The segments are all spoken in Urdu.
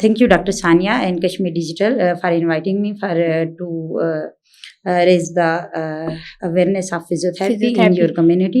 Thank you, Dr. Sania and Kashmir Digital for inviting me to raise the awareness of physiotherapy in your community.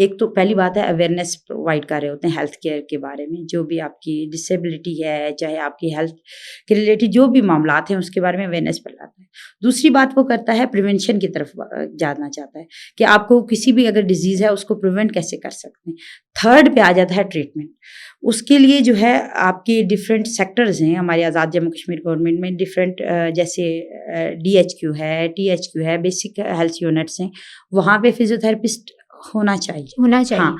ایک تو پہلی بات ہے اویئرنیس پرووائڈ کر رہے ہوتے ہیں ہیلتھ کیئر کے بارے میں، جو بھی آپ کی ڈسیبلٹی ہے، چاہے آپ کی ہیلتھ کے ریلیٹڈ جو بھی معاملات ہیں اس کے بارے میں اویئرنیس پھیلاتا ہے. دوسری بات وہ کرتا ہے پریونشن کی طرف جانا چاہتا ہے کہ آپ کو کسی بھی اگر ڈیزیز ہے اس کو پریونٹ کیسے کر سکتے ہیں. تھرڈ پہ آ جاتا ہے ٹریٹمنٹ. اس کے لیے جو ہے آپ کے ڈفرینٹ سیکٹرز ہیں ہماری آزاد جموں کشمیر گورنمنٹ میں، ڈفرینٹ جیسے DHQ ہے، THQ ہے، بیسک ہیلتھ یونٹس ہیں، وہاں پہ فزیوتھراپسٹ ہونا چاہیے. ہاں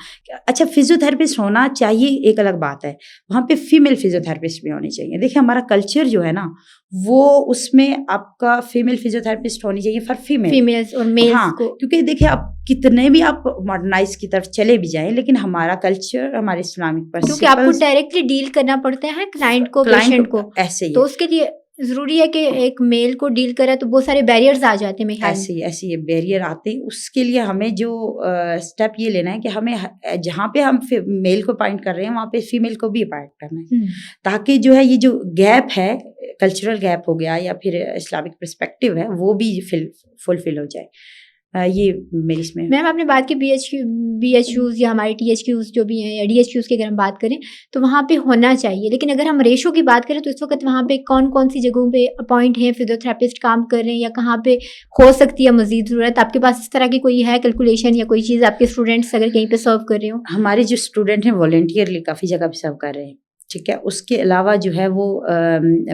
اچھا، فزیوتھراپسٹ ہونا چاہیے ایک الگ بات ہے، وہاں پہ فیمیل فزیوتھراپسٹ بھی ہونی چاہیے. دیکھیں ہمارا کلچر جو ہے نا وہ اس میں آپ کا فیمیل فزیوتھراپسٹ ہونی چاہیے فار فیمیلز اور میلز. ہاں کیونکہ دیکھیں آپ کتنے بھی آپ ماڈرنائز کی طرف چلے بھی جائیں لیکن ہمارا کلچر، ہمارے اسلامک پرنسپلز، کیونکہ آپ کو ڈائریکٹلی ڈیل کرنا پڑتا ہے کلائنٹ کو، پیشنٹ کو، ایسے ہی تو اس کے لیے ضروری ہے کہ ایک میل کو ڈیل کرے تو بہت سارے بیریئرز آ جاتے ہیں. ایسے یہ بیریئر آتے ہیں. اس کے لیے ہمیں جو اسٹیپ یہ لینا ہے کہ ہمیں جہاں پہ ہم میل کو اپوائنٹ کر رہے ہیں وہاں پہ فیمیل کو بھی اپوائنٹ کرنا ہے، تاکہ جو ہے یہ جو گیپ ہے، کلچرل گیپ ہو گیا یا پھر اسلامک پرسپیکٹو ہے، وہ بھی فلفل ہو جائے. یہ میری اس میں میم آپ نے بات کی BHQs یا ہمارے THQs جو بھی ہیں یا DHQs کی اگر ہم بات کریں تو وہاں پہ ہونا چاہیے، لیکن اگر ہم ریشو کی بات کریں تو اس وقت وہاں پہ کون کون سی جگہوں پہ اپوائنٹ ہیں فزیوتھراپسٹ کام کر رہے ہیں، یا کہاں پہ ہو سکتی ہے مزید ضرورت؟ آپ کے پاس اس طرح کی کوئی ہے کیلکولیشن یا کوئی چیز؟ آپ کے اسٹوڈنٹس اگر کہیں پہ سرو کر رہے ہوں؟ ہمارے جو اسٹوڈنٹ ہیں والنٹیئرلی کافی جگہ پہ سرو کر رہے ہیں، ٹھیک ہے. اس کے علاوہ جو ہے وہ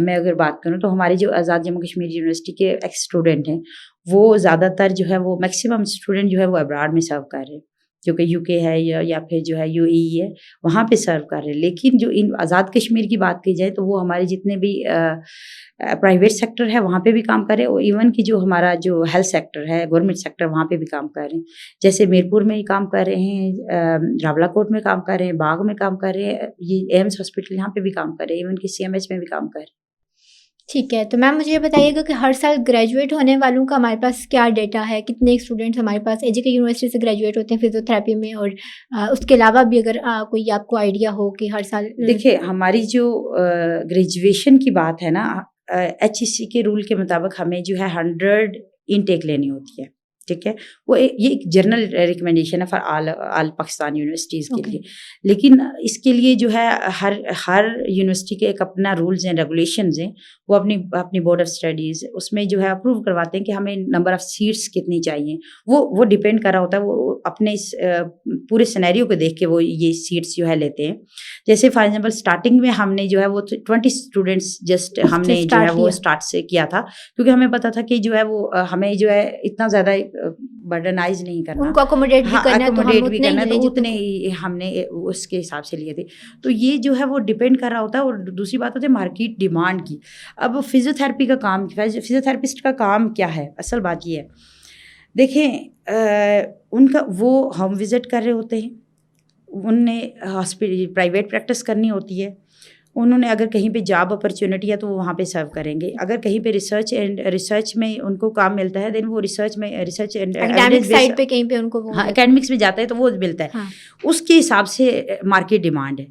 میں اگر بات کروں تو ہمارے جو آزاد جموں کشمیر یونیورسٹی کے ایکس اسٹوڈنٹ ہیں وہ زیادہ تر جو ہے وہ میکسیمم اسٹوڈنٹ جو ہے وہ ابراڈ میں سرو کر رہے ہیں، جو کہ UK ہے یا پھر جو ہے UAE ہے، وہاں پہ سرو کر رہے ہیں. لیکن جو ان آزاد کشمیر کی بات کی جائے تو وہ ہمارے جتنے بھی پرائیویٹ سیکٹر ہے وہاں پہ بھی کام کر رہے ہیں، اور ایون کہ جو ہمارا جو ہیلتھ سیکٹر ہے، گورنمنٹ سیکٹر، وہاں پہ بھی کام کر رہے ہیں. جیسے میرپور میں کام کر رہے ہیں، راولا کوٹ میں کام کر رہے ہیں، باغ میں کام کر رہے ہیں، یہ ایمس ہاسپٹل یہاں پہ بھی کام کر رہے ہیں، ایون کہ CMH میں بھی کام کر رہے ہیں. ٹھیک ہے. تو میم مجھے یہ بتائیے گا کہ ہر سال گریجویٹ ہونے والوں کا ہمارے پاس کیا ڈیٹا ہے؟ کتنے اسٹوڈنٹس ہمارے پاس ایجوکے یونیورسٹی سے گریجویٹ ہوتے ہیں فزیوتھراپی میں، اور اس کے علاوہ بھی اگر کوئی آپ کو آئیڈیا ہو کہ ہر سال؟ دیکھیے ہماری جو گریجویشن کی بات ہے نا، HEC کے رول کے مطابق ہمیں جو ہے 100 انٹیک لینی ہوتی ہے، ٹھیک ہے. وہ یہ ایک جنرل ریکمنڈیشن ہے فار آل پاکستان یونیورسٹیز کے لیے. لیکن اس کے لیے جو ہے ہر یونیورسٹی کے ایک اپنا رولز اینڈ ریگولیشنز ہیں، وہ اپنی بورڈ آف اسٹڈیز اس میں جو ہے اپروو کرواتے ہیں کہ ہمیں نمبر آف سیٹس کتنی چاہیے. وہ ڈپینڈ کر رہا ہوتا ہے، وہ اپنے پورے سینیریو کو دیکھ کے وہ یہ سیٹس جو ہے لیتے ہیں. جیسے فار ایگزامپل اسٹارٹنگ میں ہم نے جو ہے وہ 20 اسٹوڈنٹس جسٹ ہم نے جو ہے وہ اسٹارٹ سے کیا تھا، کیونکہ ہمیں پتا تھا کہ جو ہے وہ ہمیں جو ہے اتنا زیادہ برڈنائز نہیں کرنا، ان کو اکوموڈیٹ بھی کرنا، تو اتنے ہی ہم نے اس کے حساب سے لیے تھے. تو یہ جو ہے وہ ڈپینڈ کر رہا ہوتا ہے. اور دوسری بات ہوتی ہے مارکیٹ ڈیمانڈ کی. اب فزیوتھراپی کا کام، فزیوتھراپسٹ کا کام کیا ہے؟ اصل بات یہ ہے، دیکھیں ان کا وہ ہوم وزٹ کر رہے ہوتے ہیں، ان نے ہاسپٹل پرائیویٹ پریکٹس کرنی ہوتی ہے، انہوں نے اگر کہیں پہ جاب اپرچونیٹی ہے تو وہ وہاں پہ سرو کریں گے. اگر کہیں پہ ریسرچ میں ان کو کام ملتا ہے دین وہ ریسرچ اینڈ سائڈ پہ کہیں پہ ان کو اکیڈمکس میں جاتا ہے تو وہ ملتا ہے. اس کے حساب سے مارکیٹ ڈیمانڈ ہے.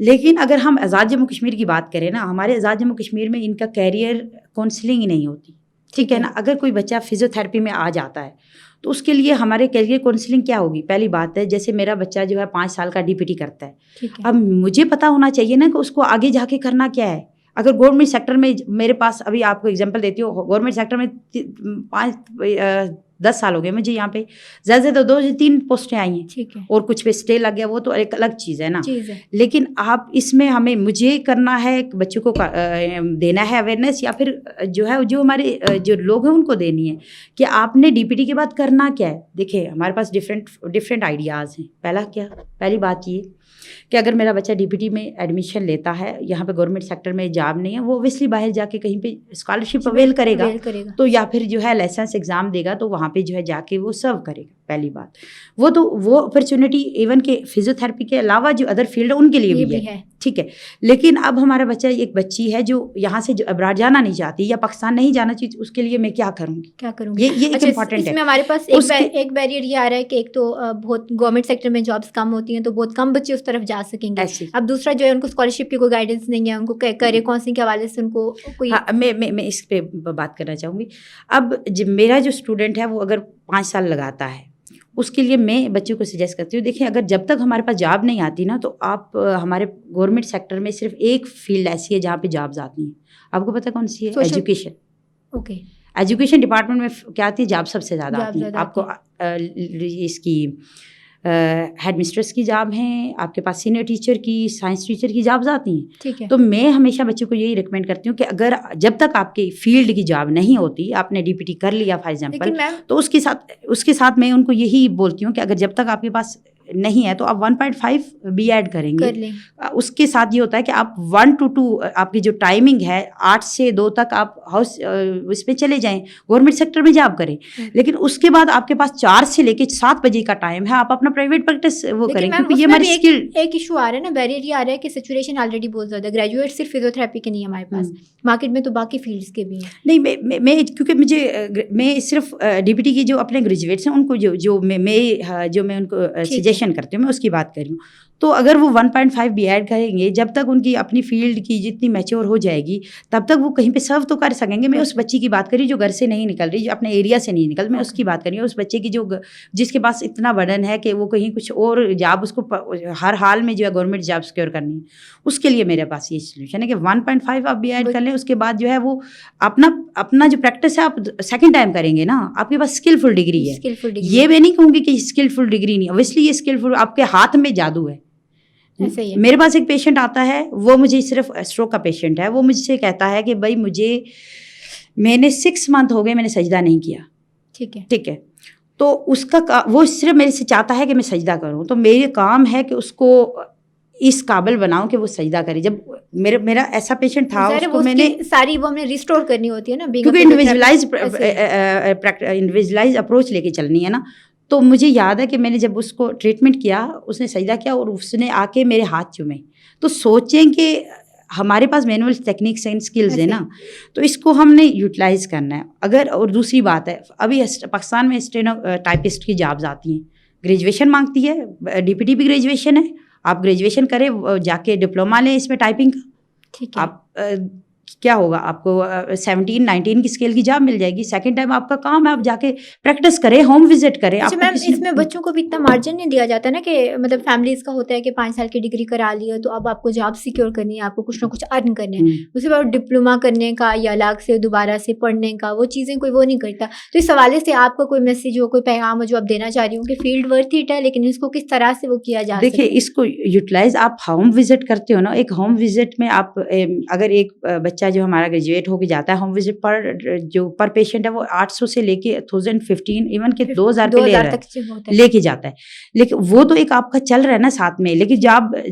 لیکن اگر ہم آزاد جموں کشمیر کی بات کریں نا، ہمارے آزاد جموں کشمیر میں ان کا کیریئر کاؤنسلنگ ہی نہیں ہوتی، ٹھیک ہے نا. اگر کوئی بچہ فزیوتھراپی میں آ جاتا ہے تو اس کے لیے ہمارے کیریئر کاؤنسلنگ کیا ہوگی؟ پہلی بات ہے جیسے میرا بچہ جو ہے 5 سال کا DPT کرتا ہے، اب مجھے پتا ہونا چاہیے نا کہ اس کو آگے جا کے کرنا کیا ہے. اگر گورنمنٹ سیکٹر میں میرے پاس، ابھی آپ کو اگزامپل دیتی ہوں، گورنمنٹ سیکٹر میں 10 سال ہو گئے مجھے یہاں پہ، زیادہ سے زیادہ 2 سے 3 پوسٹیں آئی ہیں، اور کچھ پہ اسٹے لگ گیا، وہ تو ایک الگ چیز ہے نا. لیکن آپ اس میں مجھے کرنا ہے بچوں کو دینا ہے اویئرنیس، یا پھر جو ہے جو ہمارے جو لوگ ہیں ان کو دینی ہے کہ آپ نے DPT کے بعد کرنا کیا ہے. دیکھیں ہمارے پاس ڈفرینٹ آئیڈیاز ہیں. پہلی بات یہ کہ اگر میرا بچہ DPT میں ایڈمیشن لیتا ہے، یہاں پہ گورنمنٹ سیکٹر میں جاب نہیں ہے، وہ اوبیسلی باہر جا کے کہیں پہ اسکالرشپ اویل کرے گا، تو یا پھر جو ہے لائسنس ایگزام دے گا تو وہاں پہ جو ہے جا کے وہ سرو کرے گا. پہلی بات وہ اپرچونیٹی ایون کہ فزیوتھراپی کے علاوہ جو ادر فیلڈ ہے ان کے لیے بھی ہے، ٹھیک ہے. لیکن اب ہمارا بچہ ایک بچی ہے جو یہاں سے ابراڈ جانا نہیں چاہتی یا پاکستان نہیں جانا چاہتی، اس کے لیے میں کیا کروں گی؟ یہ ایک امپورٹنٹ ہے. ہمارے پاس ایک بیریئر یہ آ رہا ہے کہ ایک تو بہت گورنمنٹ سیکٹر میں جابس کم ہوتی ہیں تو بہت کم بچے اس طرف جا سکیں گے. اب دوسرا جو ہے ان کو اسکالرشپ کی کوئی گائیڈنس نہیں ہے، ان کو کیریئر کاؤنسلنگ کے حوالے سے ان کو کوئی. میں اس پہ بات کرنا چاہوں گی. اب میرا جو اسٹوڈنٹ ہے وہ اگر 5 سال لگاتا ہے، اس کے لیے میں بچوں کو سجیسٹ کرتی ہوں، دیکھیں اگر جب تک ہمارے پاس جاب نہیں آتی نا، تو آپ ہمارے گورنمنٹ سیکٹر میں صرف ایک فیلڈ ایسی ہے جہاں پہ جابز آتی ہیں. آپ کو پتہ کون سی ہے؟ ایجوکیشن. اوکے. ایجوکیشن ڈپارٹمنٹ میں کیا آتی ہے؟ جاب سب سے زیادہ آتی ہے. آپ کو اس کی ہیڈ مسٹریس کی جاب ہیں، آپ کے پاس سینئر ٹیچر کی، سائنس ٹیچر کی جابز آتی ہیں. ٹھیک ہے. تو میں ہمیشہ بچوں کو یہی ریکمینڈ کرتی ہوں کہ اگر جب تک آپ کی فیلڈ کی جاب نہیں ہوتی، آپ نے DPT کر لیا فار ایگزامپل، تو اس کے ساتھ میں ان کو یہی بولتی ہوں کہ اگر جب تک آپ کے پاس نہیں ہے تو آپ 1.5 بی ایڈ کریں گے. اس کے ساتھ یہ ہوتا ہے کہ آپ 1 to 2 آپ کی جو ٹائمنگ ہے 8 سے 2 تک آپ ہاؤس اس پہ چلے جائیں، گورنمنٹ سیکٹر میں جاب کریں. لیکن اس کے بعد آپ کے پاس 4 سے لے کے 7 بجے کا ٹائم ہے، آپ اپنا پرائیویٹ پریکٹس وہ کریں، کیونکہ یہ ہماری اسکل. ایک ایشو آ رہا ہے نا، بیریئر یہ آ رہا ہے کہ سچویشن آلریڈی بہت زیادہ گریجویٹ صرف فزیوتھراپی کے نہیں ہے ہمارے پاس، مارکیٹ میں تو باقی فیلڈس کے بھی ہیں. نہیں میں کیونکہ میں صرف DPT کی جو اپنے گریجویٹس ہیں ان کو جو میں ان کو سجیشن کرتی ہوں، میں اس کی بات کر رہی ہوں. تو اگر وہ 1.5 بی ایڈ کریں گے، جب تک ان کی اپنی فیلڈ کی جتنی میچور ہو جائے گی تب تک وہ کہیں پہ سرو تو کر سکیں گے. میں اس بچی کی بات کری جو گھر سے نہیں نکل رہی، جو اپنے ایریا سے نہیں نکل، میں اس کی بات کر رہی ہوں. اس بچے کی جس کے پاس اتنا برڈن ہے کہ وہ کہیں کچھ اور جاب اس کو ہر حال میں جو ہے گورنمنٹ جاب سیکیور کرنی ہے، اس کے لیے میرے پاس یہ سولوشن ہے کہ 1.5 آپ بی ایڈ کر لیں. اس کے بعد جو ہے وہ اپنا جو پریکٹس ہے آپ سیکنڈ ٹائم کریں گے نا، آپ کے پاس اسکلفل ڈگری ہے. یہ میں نہیں کہوں گی کہ اسکلفل ڈگری نہیں، اوبویسلی یہ اسکلفل آپ کے ہاتھ میں جادو ہے. میرے پاس ایک پیشنٹ آتا ہے، وہ مجھے صرف اسٹروک کا پیشنٹ ہے، وہ مجھ سے کہتا ہے کہ بھائی میں نے 6 منتھ ہو گئے میں نے سجدہ نہیں کیا. ٹھیک ہے. تو اس کا وہ صرف میرے سے چاہتا ہے کہ میں سجدہ کروں، تو میرے کام ہے کہ اس کو اس قابل بناؤں کہ وہ سجدہ کرے. جب میرا ایسا پیشنٹ تھا، اس کو میں نے ساری وہ ہم نے ریسٹور کرنی ہوتی ہے نا، کیونکہ انڈیویجولائز اپروچ لے کے چلنی ہے نا. تو مجھے یاد ہے کہ میں نے جب اس کو ٹریٹمنٹ کیا، اس نے سجدہ کیا اور اس نے آ کے میرے ہاتھ چومے. تو سوچیں کہ ہمارے پاس مینول ٹیکنیکس اینڈ اسکلز ہیں نا، تو اس کو ہم نے یوٹیلائز کرنا ہے. اگر اور دوسری بات ہے، ابھی پاکستان میں اسٹینو ٹائپسٹ کی جابز آتی ہیں، گریجویشن مانگتی ہے، DPT بھی گریجویشن ہے. آپ گریجویشن کریں، جا کے ڈپلوما لیں اس میں ٹائپنگ کا. آپ کیا ہوگا، آپ کو 17-19 کی اسکیل کی جاب مل جائے گی. سیکنڈ ٹائم آپ کا کام ہے آپ جا کے پریکٹس کریں، ہوم وزٹ کریں. اچھا میم، اس میں بچوں کو بھی اتنا مارجن نہیں دیا جاتا نا، کہ مطلب فیملیز کا ہوتا ہے کہ 5 سال کی ڈگری کرا لی ہے تو اب آپ کو جاب سیکیور کرنی ہے، آپ کو کچھ نہ کچھ ارن کرنا ہے، اس کے بعد ڈپلوما کرنے کا یا الگ سے دوبارہ سے پڑھنے کا، وہ چیزیں کوئی وہ نہیں کرتا. تو اس حوالے سے آپ کا کوئی میسیج ہو، کوئی پیغام ہو جو آپ دینا چاہ رہی ہوں کہ فیلڈ ورتھ اٹ ہے، لیکن اس کو کس طرح سے وہ کیا جا سکتا ہے؟ دیکھیے اس کو یوٹیلائز آپ ہوم وزٹ کرتے ہو نا. ایک ہوم وزٹ میں آپ اگر ایک بچہ جو ہمارا گریجویٹ ہو کے جاتا ہے، ہوم وزٹ پر پیشنٹ ہے وہ 800 سے لے کے 1015 ایون کہ 2000 تک لے کے جاتا ہے. لیکن وہ تو ایک آپ کا چل رہا ہے نا ساتھ میں. لیکن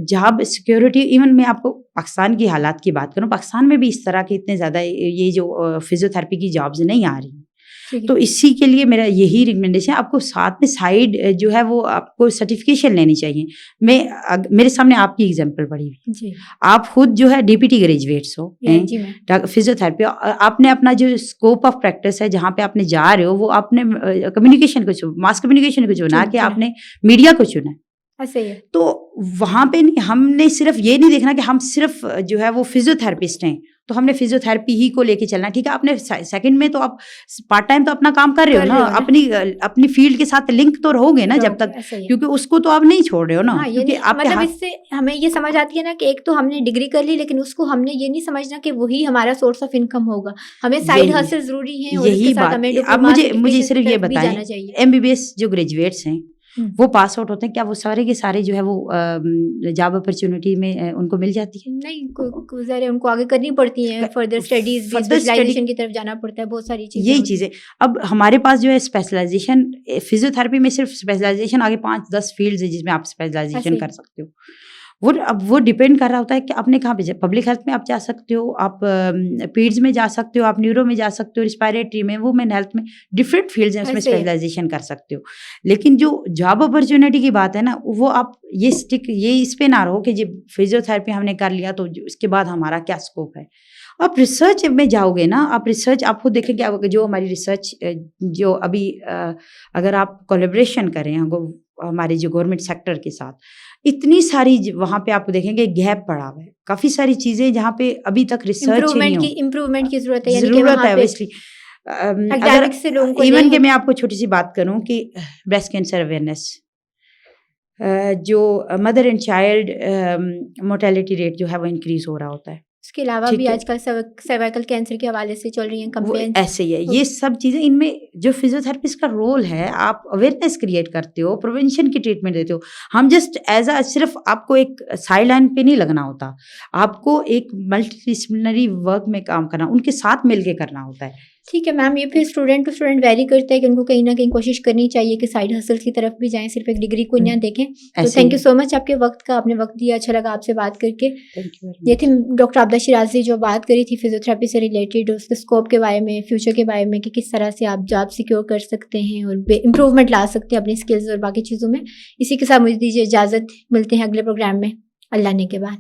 جاب سیکورٹی، ایون میں آپ کو پاکستان کی حالات کی بات کروں، پاکستان میں بھی اس طرح کے اتنے زیادہ یہ جو فزیوتھراپی کی جابز نہیں آ رہی. تو اسی کے لیے میرا یہی ریکمنڈیشن ہے، آپ کو ساتھ میں سائڈ جو ہے وہ آپ کو سرٹیفکیشن لینی چاہیے. میرے سامنے آپ کی ایگزامپل پڑی ہوئی، آپ خود جو ہے DPT گریجویٹس ہو، فزیوتھراپی، آپ نے اپنا جو اسکوپ آف پریکٹس ہے جہاں پہ آپ نے جا رہے ہو، وہ آپ نے کمیونیکیشن کو ماس کمیونیکیشن کو چنا کہ آپ نے میڈیا کو چنا ہے. تو وہاں پہ ہم نے صرف یہ نہیں دیکھنا کہ ہم صرف جو ہے وہ فزیوتھراپسٹ ہیں تو ہم نے فزیوتھراپی ہی کو لے کے چلنا. ٹھیک ہے، آپ نے سیکنڈ میں تو آپ پارٹ ٹائم تو اپنا کام کر رہے ہو نا، اپنی فیلڈ کے ساتھ لنک تو رہو گے نا جب تک، کیونکہ اس کو تو آپ نہیں چھوڑ رہے ہو نا. مطلب اس سے ہمیں یہ سمجھ آتی ہے نا کہ ایک تو ہم نے ڈگری کر لی، لیکن اس کو ہم نے یہ نہیں سمجھنا کہ وہی ہمارا سورس آف انکم ہوگا. ہمیں سائڈ ہسل ضروری ہے. یہی بات. اب مجھے صرف یہ بتائیں، MBBS جو گریجویٹس ہیں وہ پاس آؤٹ ہوتے ہیں، کیا وہ سارے کے سارے جو ہے وہ جاب اپرچونٹی میں ان کو مل جاتی ہے؟ نہیں، ان کو آگے کرنی پڑتی ہیں، فردر اسٹڈیز، اسپیشلائزیشن کی طرف جانا پڑتا ہے، بہت ساری چیزیں. یہی چیزیں اب ہمارے پاس جو ہے اسپیشلائزیشن فزیوتھراپی میں صرف اسپیشلائزیشن آگے 5-10 فیلڈز ہیں جس میں آپ اسپیشلائزیشن کر سکتے ہو. وہ ڈپینڈ کر رہا ہوتا ہے کہ آپ نے کہاں پہ. پبلک ہیلتھ میں آپ جا سکتے ہو، آپ پیڈز میں جا سکتے ہو، آپ نیورو میں جا سکتے ہو، ریسپائریٹری میں، وومن ہیلتھ میں، ڈفرینٹ فیلڈز ہیں اس میں اسپیشلائزیشن کر سکتے ہو. لیکن جو جاب اپرچونیٹی کی بات ہے نا، وہ آپ یہ اس پہ نہ رہو کہ جب فزیوتھراپی ہم نے کر لیا تو اس کے بعد ہمارا کیا اسکوپ ہے. آپ ریسرچ میں جاؤ گے نا، آپ ریسرچ آپ خود دیکھیں کہ جو ہماری ریسرچ جو ابھی اگر آپ کولیبریشن کریں ہمارے جو گورنمنٹ سیکٹر کے ساتھ، اتنی ساری وہاں پہ آپ دیکھیں گے گیپ پڑا ہوا ہے، کافی ساری چیزیں جہاں پہ ابھی تک ریسرچ امپروومنٹ کی ضرورت ہے. ضرورت ہے. Academics سے لوگوں کو ایون نہیں کہ میں آپ کو چھوٹی سی بات کروں کہ بریسٹ کینسر اویئرنیس، جو mother and child mortality rate جو ہے وہ انکریز ہو رہا ہوتا ہے. اس کے علاوہ ٹھیک بھی ہے. آج کل سروائکل کینسر کے حوالے سے چل رہی ہیں وہ کمپینس. ایسے ہی ہے. یہ سب چیزیں ان میں جو فزیوتھراپسٹ کا رول ہے، آپ اویئرنیس کریٹ کرتے ہو، پروینشن کی ٹریٹمنٹ دیتے ہو. ہم جسٹ ایز اے صرف آپ کو ایک سائڈ لائن پہ نہیں لگنا ہوتا، آپ کو ایک ملٹی ڈسپلنری ورک میں کام کرنا، ان کے ساتھ مل کے کرنا ہوتا ہے. ٹھیک ہے میم، یہ پھر اسٹوڈنٹ ٹو اسٹوڈنٹ ویری کرتا ہے کہ ان کو کہیں نہ کہیں کوشش کرنی چاہیے کہ سائڈ ہسل کی طرف بھی جائیں، صرف ایک ڈگری کو نہ دیکھیں. تو تھینک یو سو مچ آپ کے وقت کا، آپ نے وقت دیا، اچھا لگا آپ سے بات کر کے. یہ تھی ڈاکٹر عابدہ شیرازی جو بات کری تھی فزیوتھراپی سے ریلیٹڈ، اس کے اسکوپ کے بارے میں، فیوچر کے بارے میں کہ کس طرح سے آپ جاب سیکیور کر سکتے ہیں اور امپروومنٹ لا سکتے ہیں اپنی اسکلز اور باقی چیزوں میں. اسی کے ساتھ مجھے دیجیے اجازت، ملتے ہیں اگلے پروگرام میں اللہ نے کے بعد.